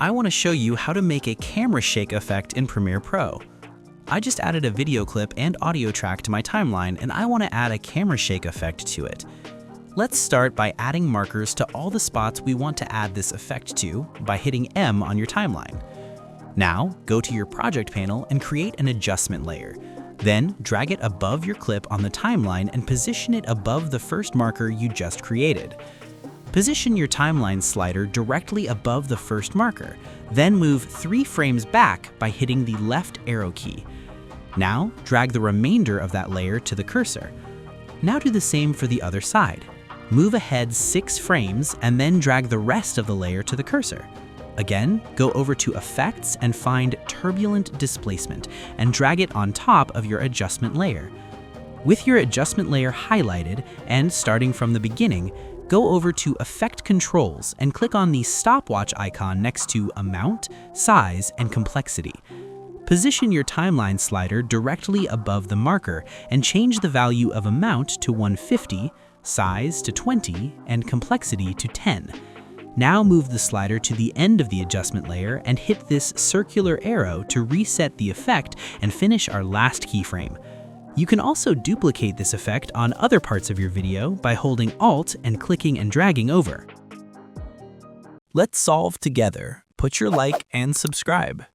I want to show you how to make a camera shake effect in Premiere Pro. I just added a video clip and audio track to my timeline, and I want to add a camera shake effect to it. Let's start by adding markers to all the spots we want to add this effect to by hitting M on your timeline. Now, go to your project panel and create an adjustment layer. Then, drag it above your clip on the timeline and position it above the first marker you just created. Position your timeline slider directly above the first marker, then move 3 frames back by hitting the left arrow key. Now, drag the remainder of that layer to the cursor. Now do the same for the other side. Move ahead 6 frames and then drag the rest of the layer to the cursor. Again, go over to Effects and find Turbulent Displacement and drag it on top of your adjustment layer. With your adjustment layer highlighted and starting from the beginning, go over to Effect Controls and click on the stopwatch icon next to Amount, Size, and Complexity. Position your timeline slider directly above the marker and change the value of Amount to 150, Size to 20, and Complexity to 10. Now move the slider to the end of the adjustment layer and hit this circular arrow to reset the effect and finish our last keyframe. You can also duplicate this effect on other parts of your video by holding Alt and clicking and dragging over. Let's solve together. Put your like and subscribe.